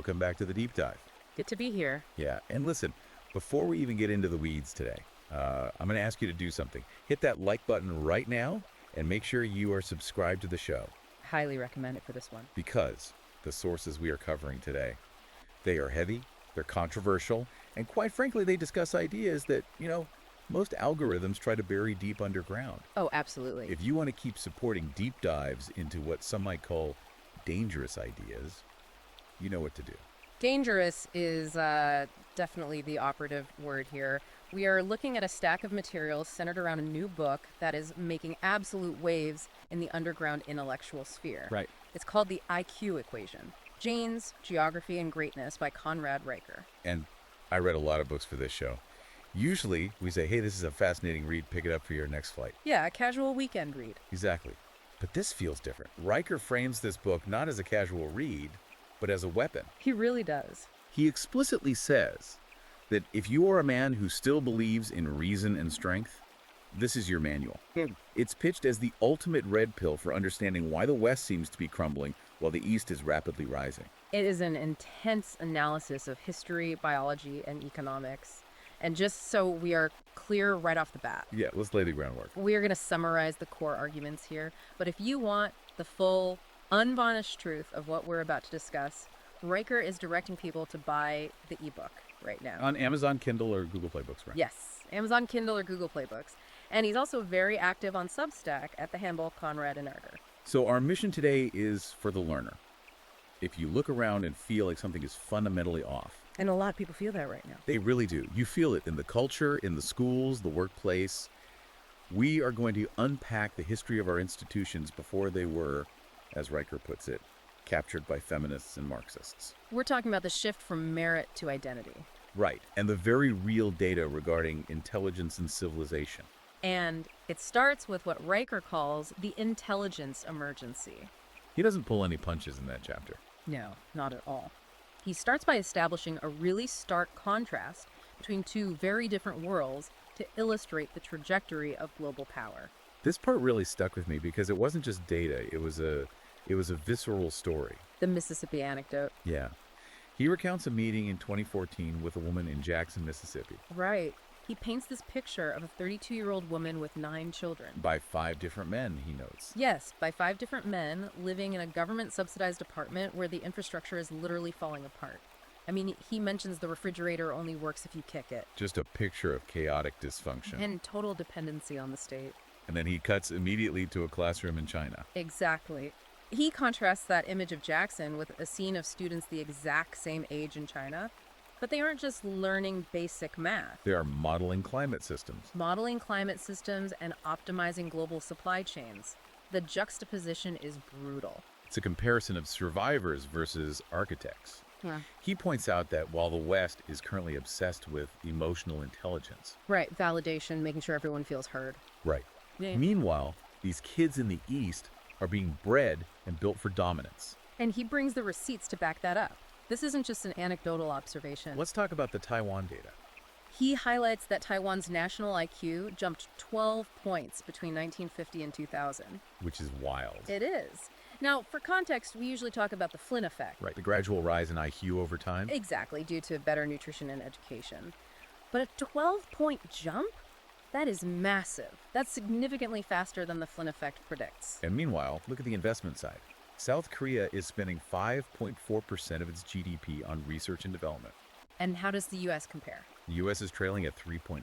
welcome back to the deep dive. Good to be here. Yeah, and listen, before we even get into the weeds today, I'm going to ask you to do something. Hit that like button right now and make sure you are subscribed to the show. Highly recommend it for this one. Because the sources we are covering today, they are heavy, they're controversial, and quite frankly, they discuss ideas that, most algorithms try to bury deep underground. Oh, absolutely. If you want to keep supporting deep dives into what some might call dangerous ideas, you know what to do. Dangerous is definitely the operative word here. We are looking at a stack of materials centered around a new book that is making absolute waves in the underground intellectual sphere. Right. It's called the IQ equation. Genes, Geography, and Greatness by Conrad Riker. And I read a lot of books for this show. Usually, we say, hey, this is a fascinating read, pick it up for your next flight. Yeah, a casual weekend read. Exactly. But this feels different. Riker frames this book not as a casual read, but as a weapon. He really does. He explicitly says that if you are a man who still believes in reason and strength, this is your manual. It's pitched as the ultimate red pill for understanding why the West seems to be crumbling while the East is rapidly rising. It is an intense analysis of history, biology, and economics. And just so we are clear right off the bat. Yeah, let's lay the groundwork. We are going to summarize the core arguments here. But if you want the full, unvarnished truth of what we're about to discuss, Riker is directing people to buy the ebook right now. On Amazon Kindle or Google Play Books, right? Yes, Amazon Kindle or Google Play Books. And he's also very active on Substack at the handle Conrad and Riker. So our mission today is for the learner. If you look around and feel like something is fundamentally off, and a lot of people feel that right now. they really do. You feel it in the culture, in the schools, the workplace. We are going to unpack the history of our institutions before they were, as Riker puts it, captured by feminists and Marxists. We're talking about the shift from merit to identity. Right, and the very real data regarding intelligence and civilization. And it starts with what Riker calls the intelligence emergency. He doesn't pull any punches in that chapter. No, not at all. He starts by establishing a really stark contrast between two very different worlds to illustrate the trajectory of global power. This part really stuck with me because it wasn't just data, it was a visceral story. The Mississippi anecdote. Yeah. He recounts a meeting in 2014 with a woman in Jackson, Mississippi. Right. He paints this picture of a 32-year-old woman with 9 children. By 5 different men, he notes. Yes, by 5 different men living in a government-subsidized apartment where the infrastructure is literally falling apart. I mean, he mentions the refrigerator only works if you kick it. Just a picture of chaotic dysfunction. And total dependency on the state. And then he cuts immediately to a classroom in China. Exactly. He contrasts that image of Jackson with a scene of students the exact same age in China. But they aren't just learning basic math. They are modeling climate systems. Modeling climate systems and optimizing global supply chains. The juxtaposition is brutal. It's a comparison of survivors versus architects. Yeah. He points out that while the West is currently obsessed with emotional intelligence. Right, validation, making sure everyone feels heard. Right. Yeah. Meanwhile, these kids in the East are being bred and built for dominance. And he brings the receipts to back that up. This isn't just an anecdotal observation. Let's talk about the Taiwan data. He highlights that Taiwan's national IQ jumped 12 points between 1950 and 2000. Which is wild. It is. Now, for context, we usually talk about the Flynn effect. Right, the gradual rise in IQ over time. Exactly, due to better nutrition and education. But a 12-point jump? That is massive. That's significantly faster than the Flynn effect predicts. And meanwhile, look at the investment side. South Korea is spending 5.4% of its GDP on research and development. And how does the U.S. compare? The U.S. is trailing at 3.5%.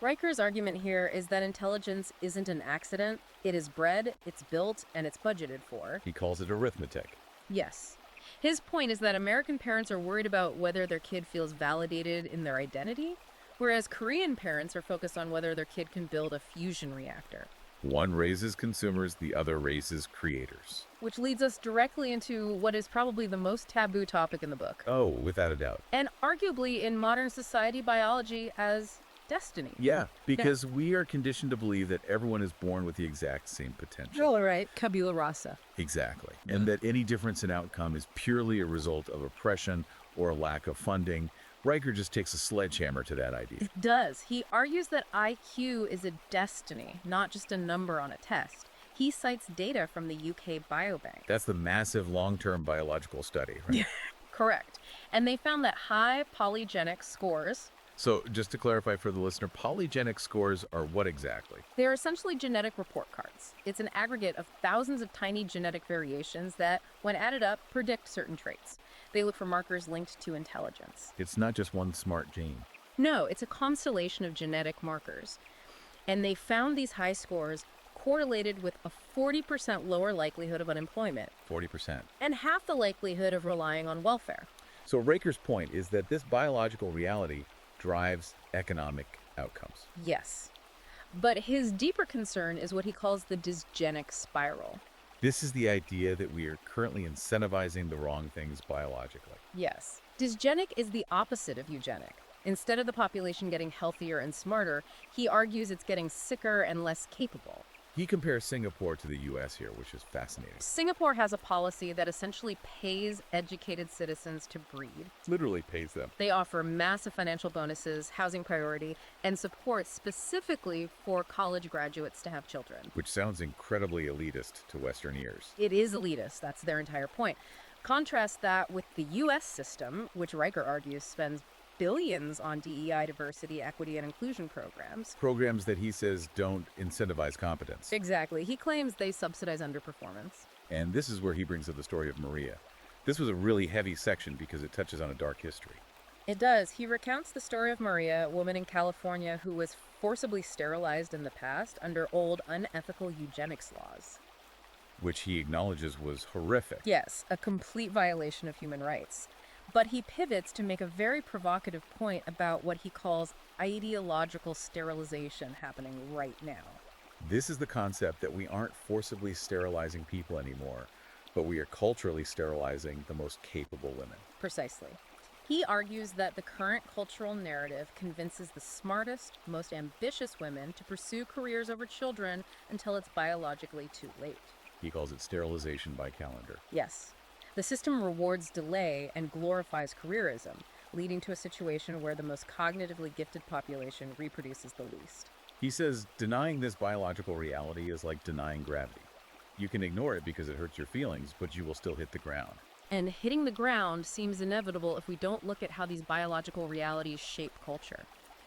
Riker's argument here is that intelligence isn't an accident. It is bred, it's built, and it's budgeted for. He calls it arithmetic. Yes. His point is that American parents are worried about whether their kid feels validated in their identity, whereas Korean parents are focused on whether their kid can build a fusion reactor. One raises consumers, the other raises creators. Which leads us directly into what is probably the most taboo topic in the book. Oh, without a doubt. And arguably in modern society biology as destiny. Yeah, because we are conditioned to believe that everyone is born with the exact same potential. All right, Kabula rasa. Exactly. And that any difference in outcome is purely a result of oppression or a lack of funding. Riker just takes a sledgehammer to that idea. It does. He argues that IQ is a destiny, not just a number on a test. He cites data from the UK Biobank. That's the massive long-term biological study, right? Correct. And they found that high polygenic scores, So just to clarify for the listener, polygenic scores are what exactly? they're essentially genetic report cards. It's an aggregate of thousands of tiny genetic variations that, when added up, predict certain traits. They look for markers linked to intelligence. It's not just one smart gene. No, it's a constellation of genetic markers. And they found these high scores correlated with a 40% lower likelihood of unemployment 40%. and half the likelihood of relying on welfare. So Riker's point is that this biological reality drives economic outcomes. Yes. But his deeper concern is what he calls the dysgenic spiral. This is the idea that we are currently incentivizing the wrong things biologically. Yes. Dysgenic is the opposite of eugenic. Instead of the population getting healthier and smarter, he argues it's getting sicker and less capable. He compares Singapore to the US here, which is fascinating. Singapore has a policy that essentially pays educated citizens to breed. Literally pays them. They offer massive financial bonuses, housing priority, and support specifically for college graduates to have children. Which sounds incredibly elitist to Western ears. It is elitist, that's their entire point. Contrast that with the US system, which Riker argues spends billions on DEI, diversity, equity, and inclusion programs. Programs that he says don't incentivize competence. Exactly. He claims they subsidize underperformance. And this is where he brings up the story of Maria. This was a really heavy section because it touches on a dark history. It does. He recounts the story of Maria, a woman in California who was forcibly sterilized in the past under old unethical eugenics laws. Which he acknowledges was horrific. Yes, a complete violation of human rights. But he pivots to make a very provocative point about what he calls ideological sterilization happening right now. This is the concept that we aren't forcibly sterilizing people anymore, but we are culturally sterilizing the most capable women. Precisely. He argues that the current cultural narrative convinces the smartest, most ambitious women to pursue careers over children until it's biologically too late. He calls it sterilization by calendar. Yes. The system rewards delay and glorifies careerism, leading to a situation where the most cognitively gifted population reproduces the least. He says denying this biological reality is like denying gravity. You can ignore it because it hurts your feelings, but you will still hit the ground. And hitting the ground seems inevitable if we don't look at how these biological realities shape culture,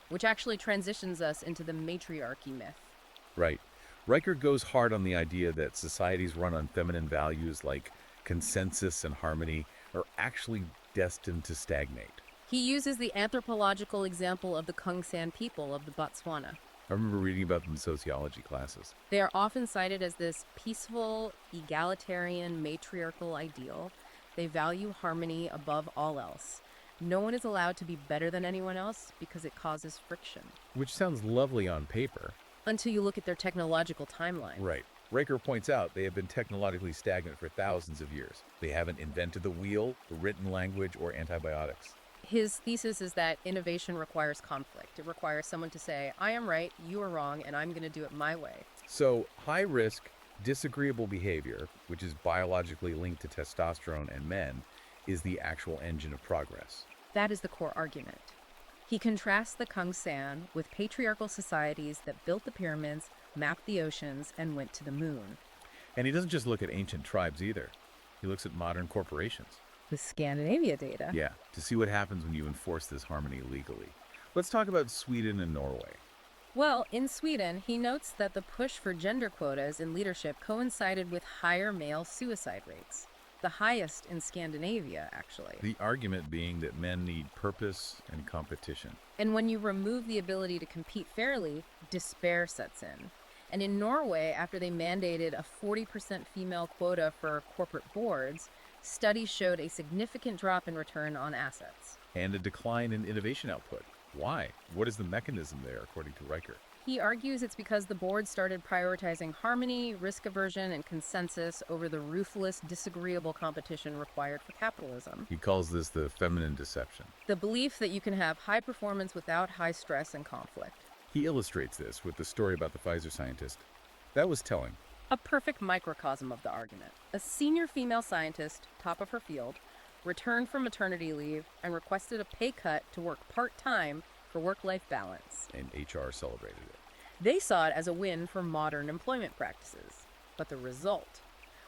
which actually transitions us into the matriarchy myth. Right. Riker goes hard on the idea that societies run on feminine values like consensus and harmony are actually destined to stagnate. He uses the anthropological example of the Kungsan people of the Botswana. I remember reading about them in sociology classes. They are often cited as this peaceful, egalitarian, matriarchal ideal. They value harmony above all else. No one is allowed to be better than anyone else because it causes friction. Which sounds lovely on paper. Until you look at their technological timeline. Right. Riker points out they have been technologically stagnant for thousands of years. They haven't invented the wheel, the written language, or antibiotics. His thesis is that innovation requires conflict. It requires someone to say, I am right, you are wrong, and I'm going to do it my way. So, high-risk, disagreeable behavior, which is biologically linked to testosterone and men, is the actual engine of progress. That is the core argument. He contrasts the Kungsan with patriarchal societies that built the pyramids, mapped the oceans, and went to the moon. And he doesn't just look at ancient tribes either. He looks at modern corporations. The Scandinavia data. Yeah, to see what happens when you enforce this harmony legally. Let's talk about Sweden and Norway. Well, in Sweden, he notes that the push for gender quotas in leadership coincided with higher male suicide rates. The highest in Scandinavia, actually. The argument being that men need purpose and competition. And when you remove the ability to compete fairly, despair sets in. And in Norway, after they mandated a 40% female quota for corporate boards, studies showed a significant drop in return on assets. And a decline in innovation output. Why? What is the mechanism there, according to Riker? He argues it's because the board started prioritizing harmony, risk aversion, and consensus over the ruthless, disagreeable competition required for capitalism. He calls this the feminine deception. The belief that you can have high performance without high stress and conflict. He illustrates this with the story about the Pfizer scientist. That was telling. A perfect microcosm of the argument. A senior female scientist, top of her field, returned from maternity leave and requested a pay cut to work part-time for work-life balance. And HR celebrated it. They saw it as a win for modern employment practices. But the result?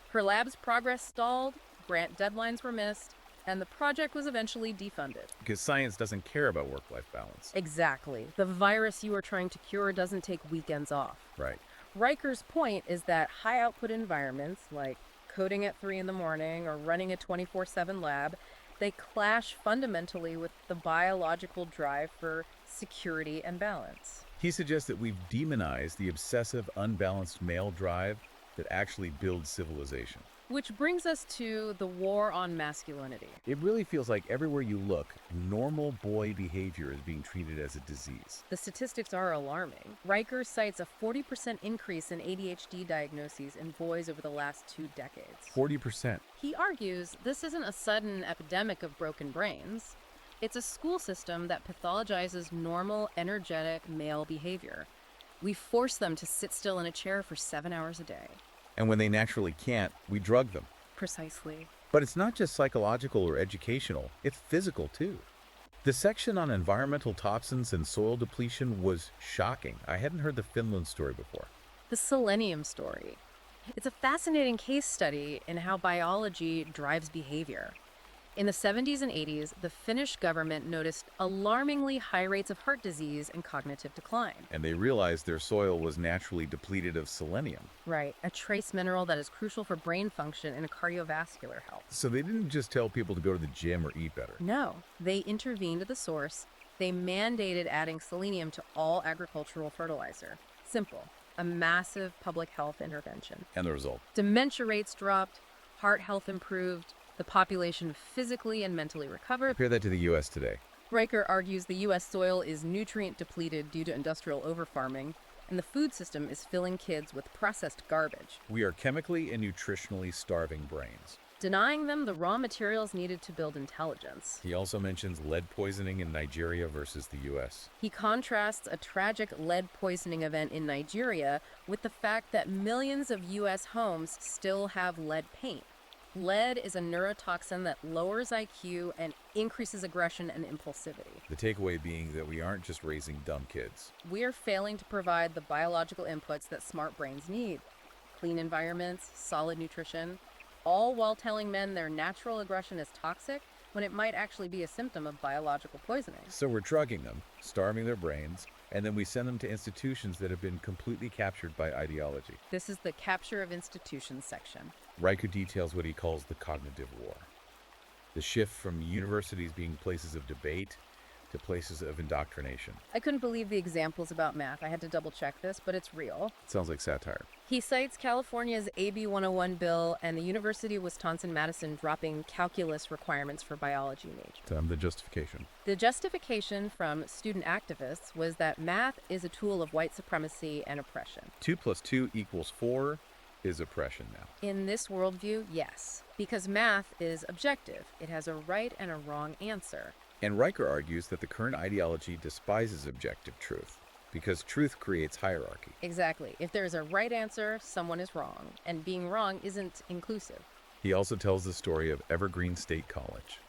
Her lab's progress stalled, grant deadlines were missed, and the project was eventually defunded. Because science doesn't care about work-life balance. Exactly. The virus you are trying to cure doesn't take weekends off. Right. Riker's point is that high-output environments, like coding at 3 in the morning or running a 24/7 lab, they clash fundamentally with the biological drive for security and balance. He suggests that we've demonized the obsessive, unbalanced male drive that actually builds civilization. Which brings us to the war on masculinity. It really feels like everywhere you look, normal boy behavior is being treated as a disease. The statistics are alarming. Riker cites a 40% increase in ADHD diagnoses in boys over the last 2 decades. 40%. He argues this isn't a sudden epidemic of broken brains. It's a school system that pathologizes normal, energetic male behavior. We force them to sit still in a chair for 7 hours a day. And when they naturally can't, we drug them. Precisely. But it's not just psychological or educational, it's physical too. The section on environmental toxins and soil depletion was shocking. I hadn't heard the Finland story before. The selenium story. It's a fascinating case study in how biology drives behavior. In the 70s and 80s, the Finnish government noticed alarmingly high rates of heart disease and cognitive decline. And they realized their soil was naturally depleted of selenium. Right, a trace mineral that is crucial for brain function and cardiovascular health. So they didn't just tell people to go to the gym or eat better. No, they intervened at the source. They mandated adding selenium to all agricultural fertilizer. Simple, a massive public health intervention. And the result? Dementia rates dropped, heart health improved, the population physically and mentally recovered. Compare that to the U.S. today. Riker argues the U.S. soil is nutrient depleted due to industrial overfarming, and the food system is filling kids with processed garbage, We are chemically and nutritionally starving brains. denying them the raw materials needed to build intelligence. He also mentions lead poisoning in Nigeria versus the U.S. He contrasts a tragic lead poisoning event in Nigeria with the fact that millions of U.S. homes still have lead paint. Lead is a neurotoxin that lowers IQ and increases aggression and impulsivity. The takeaway being that we aren't just raising dumb kids. We are failing to provide the biological inputs that smart brains need. Clean environments, solid nutrition, all while telling men their natural aggression is toxic when it might actually be a symptom of biological poisoning. So we're drugging them, starving their brains, and then we send them to institutions that have been completely captured by ideology. This is the capture of institutions section. Riker details what he calls the cognitive war. The shift from universities being places of debate to places of indoctrination. I couldn't believe the examples about math. I had to double check this, but it's real. It sounds like satire. He cites California's AB 101 bill and the University of Wisconsin-Madison dropping calculus requirements for biology majors. The justification. The justification from student activists was that math is a tool of white supremacy and oppression. 2 + 2 = 4 is oppression now. In this worldview, yes, because math is objective. It has a right and a wrong answer. And Riker argues that the current ideology despises objective truth because truth creates hierarchy. Exactly. If there is a right answer, someone is wrong, and being wrong isn't inclusive. He also tells the story of Evergreen State College,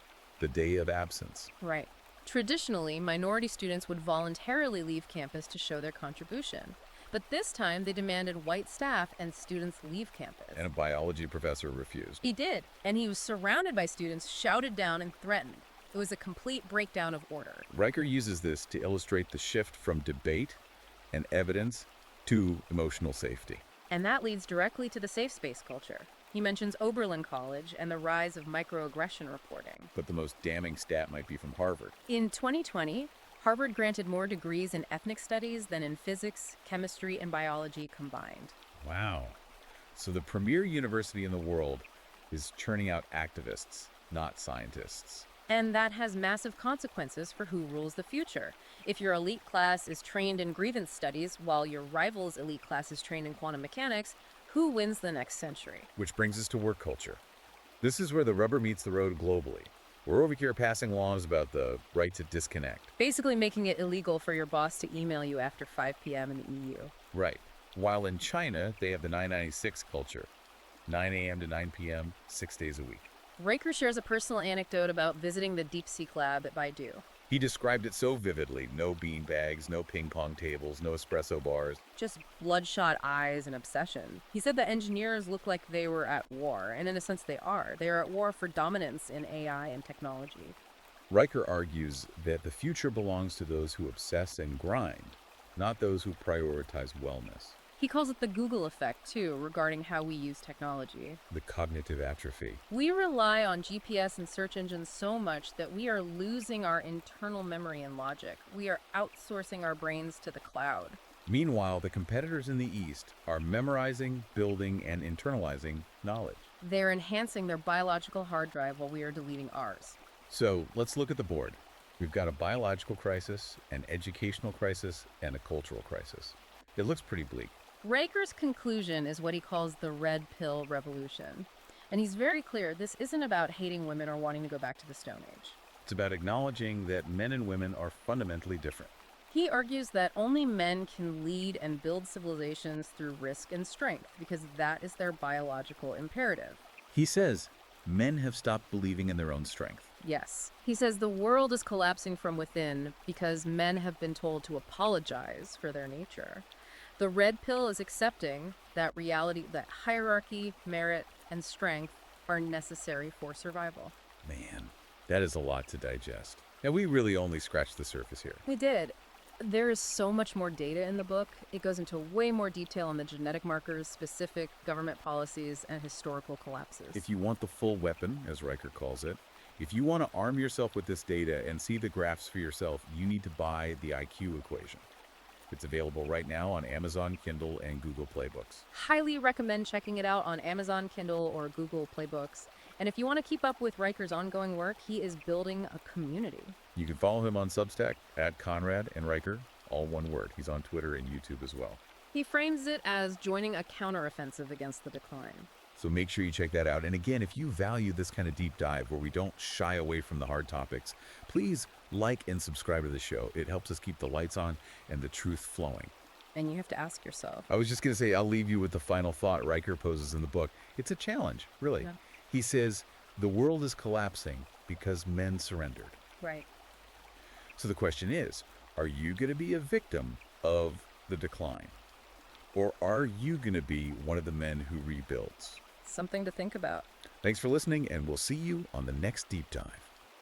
the day of absence. Right. Traditionally, minority students would voluntarily leave campus to show their contribution. But this time, they demanded white staff and students leave campus. And a biology professor refused. He did, and he was surrounded by students, shouted down, and threatened. It was a complete breakdown of order. Riker uses this to illustrate the shift from debate and evidence to emotional safety. And that leads directly to the safe space culture. He mentions Oberlin College and the rise of microaggression reporting. But the most damning stat might be from Harvard. In 2020, Harvard granted more degrees in ethnic studies than in physics, chemistry, and biology combined. Wow. So the premier university in the world is churning out activists, not scientists. And that has massive consequences for who rules the future. If your elite class is trained in grievance studies while your rival's elite class is trained in quantum mechanics, who wins the next century? Which brings us to work culture. This is where the rubber meets the road globally. We're over here passing laws about the right to disconnect. Basically making it illegal for your boss to email you after 5 p.m. in the EU. Right. While in China, they have the 996 culture. 9 a.m. to 9 p.m., 6 days a week. Riker shares a personal anecdote about visiting the DeepSeek lab at Baidu. He described it so vividly. No bean bags, no ping pong tables, no espresso bars. Just bloodshot eyes and obsession. He said that engineers look like they were at war, and in a sense they are. They are at war for dominance in AI and technology. Riker argues that the future belongs to those who obsess and grind, not those who prioritize wellness. He calls it the Google effect, too, regarding how we use technology. The cognitive atrophy. We rely on GPS and search engines so much that we are losing our internal memory and logic. We are outsourcing our brains to the cloud. Meanwhile, the competitors in the East are memorizing, building, and internalizing knowledge. They're enhancing their biological hard drive while we are deleting ours. So let's look at the board. We've got a biological crisis, an educational crisis, and a cultural crisis. It looks pretty bleak. Riker's conclusion is what he calls the red pill revolution. And he's very clear this isn't about hating women or wanting to go back to the Stone Age. It's about acknowledging that men and women are fundamentally different. He argues that only men can lead and build civilizations through risk and strength because that is their biological imperative. He says men have stopped believing in their own strength. Yes. He says the world is collapsing from within because men have been told to apologize for their nature. The red pill is accepting that reality, that hierarchy, merit, and strength are necessary for survival. Man, that is a lot to digest. Now, we really only scratched the surface here. We did. There is so much more data in the book. It goes into way more detail on the genetic markers, specific government policies, and historical collapses. If you want the full weapon, as Riker calls it, if you want to arm yourself with this data and see the graphs for yourself, you need to buy the IQ equation. It's available right now on Amazon Kindle and Google Play Books. Highly recommend checking it out on Amazon Kindle or Google Play Books. And if you want to keep up with Riker's ongoing work, he is building a community. You can follow him on Substack at Conrad and Riker, all one word. He's on Twitter and YouTube as well. He frames it as joining a counteroffensive against the decline. So make sure you check that out. And again, if you value this kind of deep dive where we don't shy away from the hard topics, please like and subscribe to the show. It helps us keep the lights on and the truth flowing. And you have to ask yourself. I was just going to say, I'll leave you with the final thought Riker poses in the book. It's a challenge, really. Yeah. He says, the world is collapsing because men surrendered. Right. So the question is, are you going to be a victim of the decline? Or are you going to be one of the men who rebuilds? Something to think about. Thanks for listening, and we'll see you on the next Deep Dive.